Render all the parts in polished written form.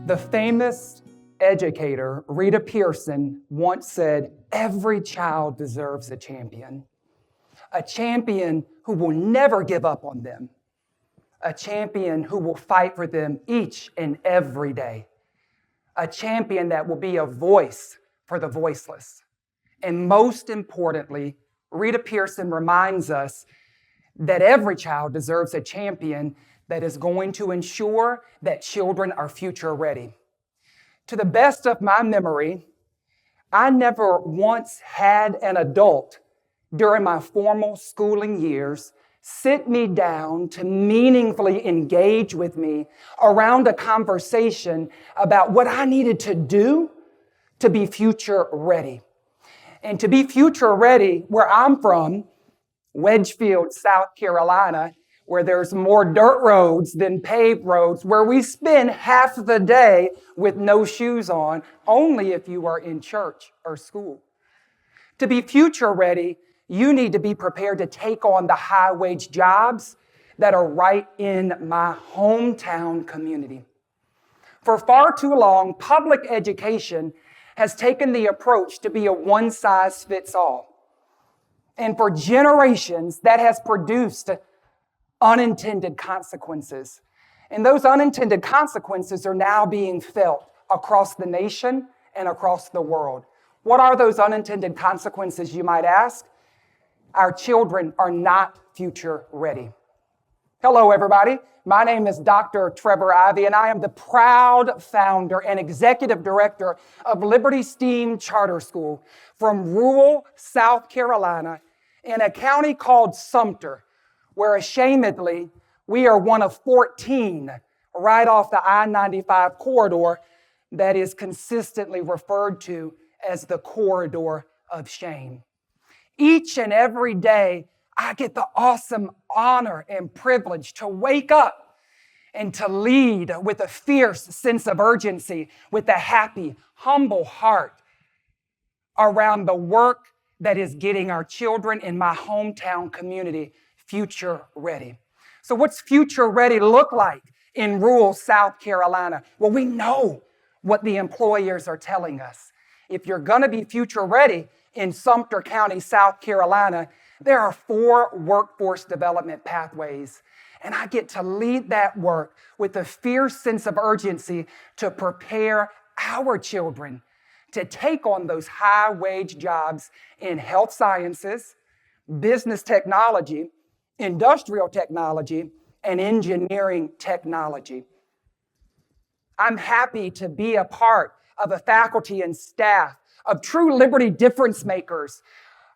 The famous educator, Rita Pearson, once said, "Every child deserves a champion who will never give up on them, a champion who will fight for them each and every day, a champion that will be a voice for the voiceless." And most importantly, Rita Pearson reminds us that every child deserves a champion that is going to ensure that children are future ready. To the best of my memory, I never once had an adult during my formal schooling years sit me down to meaningfully engage with me around a conversation about what I needed to do to be future ready. And to be future ready, where I'm from, Wedgefield, South Carolina, where there's more dirt roads than paved roads, where we spend half the day with no shoes on, only if you are in church or school. To be future ready, you need to be prepared to take on the high-wage jobs that are right in my hometown community. For far too long, public education has taken the approach to be a one-size-fits-all. And for generations, that has produced unintended consequences. And those unintended consequences are now being felt across the nation and across the world. What are those unintended consequences, you might ask? Our children are not future ready. Hello, everybody. My name is Dr. Trevor Ivy, and I am the proud founder and executive director of Liberty STEAM Charter School from rural South Carolina in a county called Sumter, where ashamedly we are one of 14 right off the I-95 corridor that is consistently referred to as the corridor of shame. Each and every day, I get the awesome honor and privilege to wake up and to lead with a fierce sense of urgency, with a happy, humble heart around the work that is getting our children in my hometown community future ready. So what's future ready look like in rural South Carolina? Well, we know what the employers are telling us. If you're going to be future ready in Sumter County, South Carolina, there are 4 workforce development pathways. And I get to lead that work with a fierce sense of urgency to prepare our children to take on those high-wage jobs in health sciences, business technology, industrial technology, and engineering technology. I'm happy to be a part of a faculty and staff of true liberty difference makers,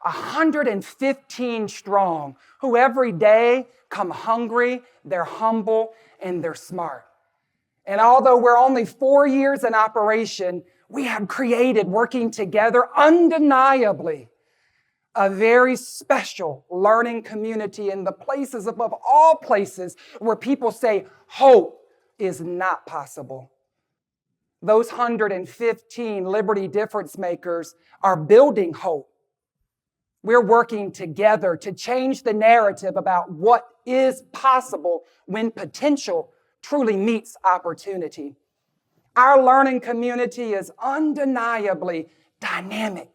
115 strong, who every day come hungry, they're humble, and they're smart. And although we're only 4 years in operation, we have created, working together, undeniably, a very special learning community in the places above all places where people say hope is not possible. Those 115 liberty difference makers are building hope. We're working together to change the narrative about what is possible when potential truly meets opportunity. Our learning community is undeniably dynamic,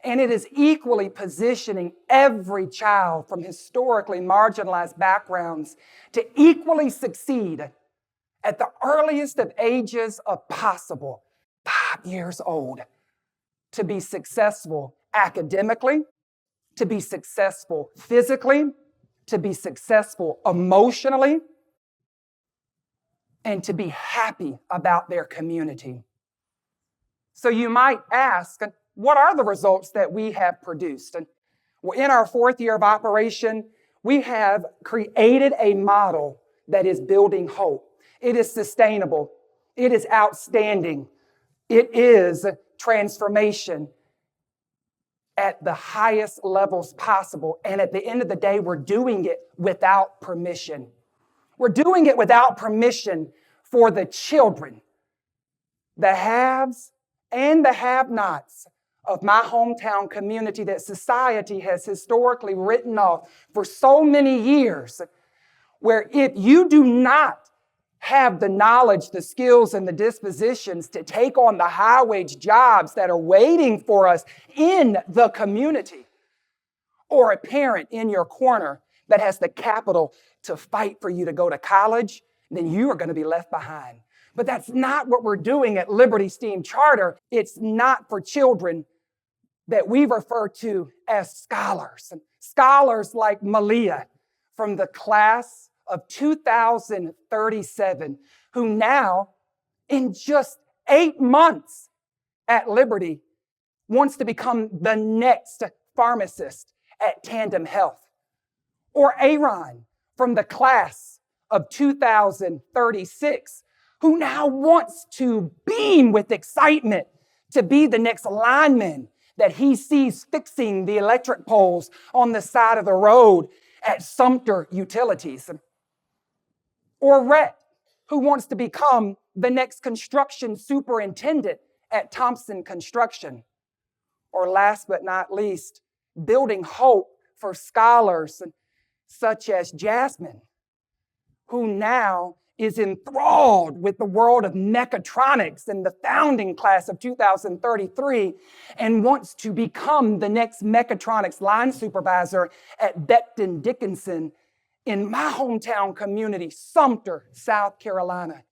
and it is equally positioning every child from historically marginalized backgrounds to equally succeed at the earliest of ages of possible, 5 years old, to be successful academically, to be successful physically, to be successful emotionally, and to be happy about their community. So you might ask, what are the results that we have produced? And well, in our 4th year of operation, we have created a model that is building hope. It is sustainable. It is outstanding. It is transformation at the highest levels possible. And at the end of the day, we're doing it without permission. We're doing it without permission for the children, the haves and the have-nots of my hometown community that society has historically written off for so many years, where if you do not have the knowledge, the skills, and the dispositions to take on the high-wage jobs that are waiting for us in the community, or a parent in your corner that has the capital to fight for you to go to college, then you are going to be left behind. But that's not what we're doing at Liberty STEAM Charter. It's not for children that we refer to as scholars. Scholars like Malia from the class of 2037, who now, in just 8 months at Liberty, wants to become the next pharmacist at Tandem Health. Or Aaron from the class of 2036, who now wants to beam with excitement to be the next lineman that he sees fixing the electric poles on the side of the road at Sumter Utilities. Or Rhett, who wants to become the next construction superintendent at Thompson Construction. Or last but not least, building hope for scholars such as Jasmine, who now is enthralled with the world of mechatronics and the founding class of 2033 and wants to become the next mechatronics line supervisor at Becton Dickinson in my hometown community, Sumter, South Carolina.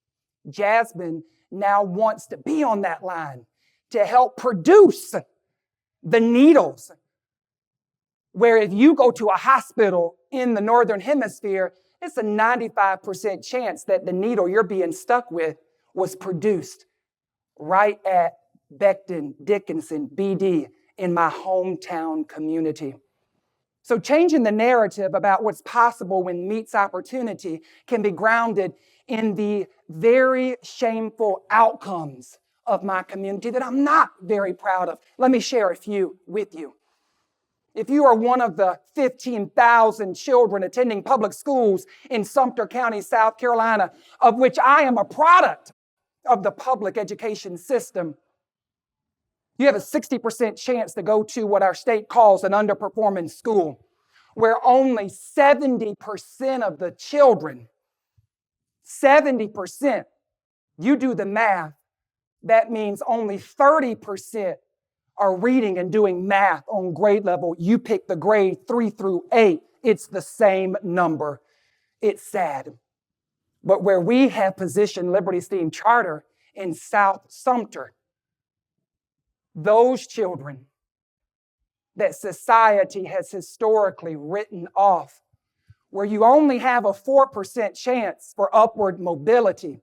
Jasmine now wants to be on that line to help produce the needles, where if you go to a hospital in the Northern Hemisphere, it's a 95% chance that the needle you're being stuck with was produced right at Becton Dickinson, BD, in my hometown community. So changing the narrative about what's possible when meets opportunity can be grounded in the very shameful outcomes of my community that I'm not very proud of. Let me share a few with you. If you are one of the 15,000 children attending public schools in Sumter County, South Carolina, of which I am a product of the public education system, you have a 60% chance to go to what our state calls an underperforming school, where only 70% of the children, 70%, you do the math, that means only 30% are reading and doing math on grade level. You pick the grade 3 through 8. It's the same number. It's sad. But where we have positioned Liberty STEAM Charter in South Sumter, those children that society has historically written off, where you only have a 4% chance for upward mobility,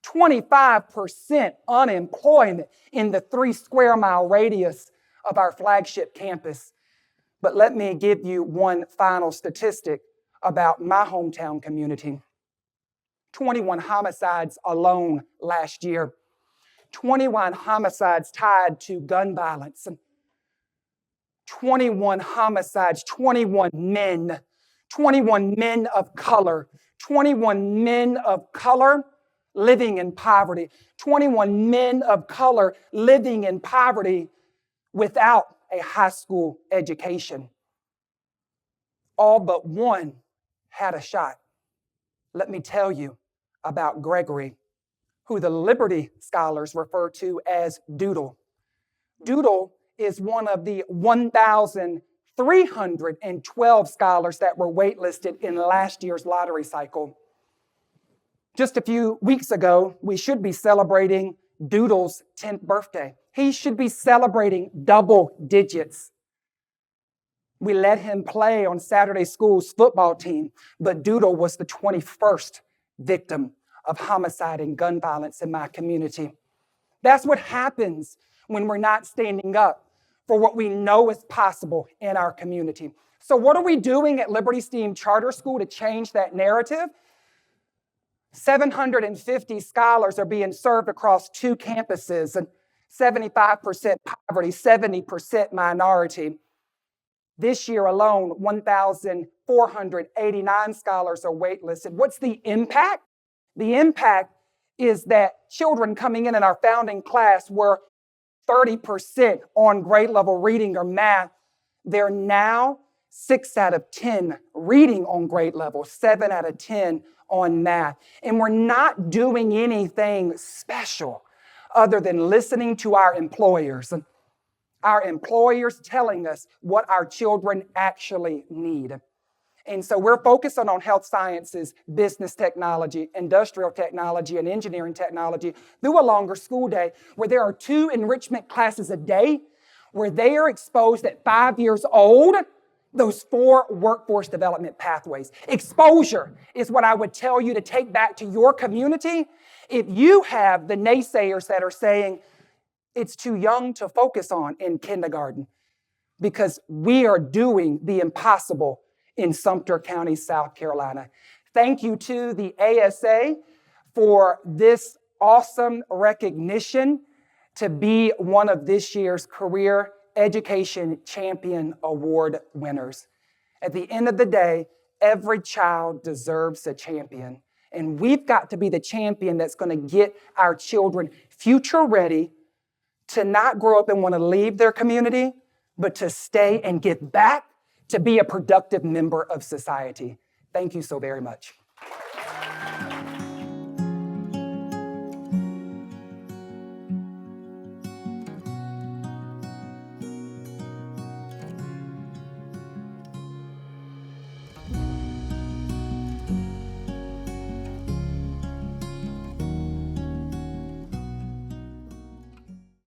25% unemployment in the 3 square mile radius of our flagship campus. But let me give you one final statistic about my hometown community. 21 homicides alone last year. 21 homicides tied to gun violence. 21 homicides, 21 men of color, 21 men of color living in poverty, 21 men of color living in poverty without a high school education. All but one had a shot. Let me tell you about Gregory, who the Liberty scholars refer to as Doodle. Doodle is one of the 1,312 scholars that were waitlisted in last year's lottery cycle. Just a few weeks ago, we should be celebrating Doodle's 10th birthday. He should be celebrating double digits. We let him play on Saturday school's football team, but Doodle was the 21st victim of homicide and gun violence in my community. That's what happens when we're not standing up for what we know is possible in our community. So what are we doing at Liberty STEAM Charter School to change that narrative? 750 scholars are being served across 2 campuses, and 75% poverty, 70% minority. This year alone, 1,489 scholars are waitlisted. What's the impact? The impact is that children coming in our founding class were 30% on grade level reading or math. They're now 6 out of 10 reading on grade level, 7 out of 10 on math. And we're not doing anything special other than listening to our employers telling us what our children actually need. And so we're focusing on health sciences, business technology, industrial technology, and engineering technology through a longer school day where there are 2 enrichment classes a day where they are exposed at 5 years old, those 4 workforce development pathways. Exposure is what I would tell you to take back to your community. If you have the naysayers that are saying it's too young to focus on in kindergarten, because we are doing the impossible in Sumter County, South Carolina. Thank you to the ASA for this awesome recognition to be one of this year's Career Education Champion Award winners. At the end of the day, every child deserves a champion. And we've got to be the champion that's going to get our children future ready to not grow up and want to leave their community, but to stay and give back, to be a productive member of society. Thank you so very much.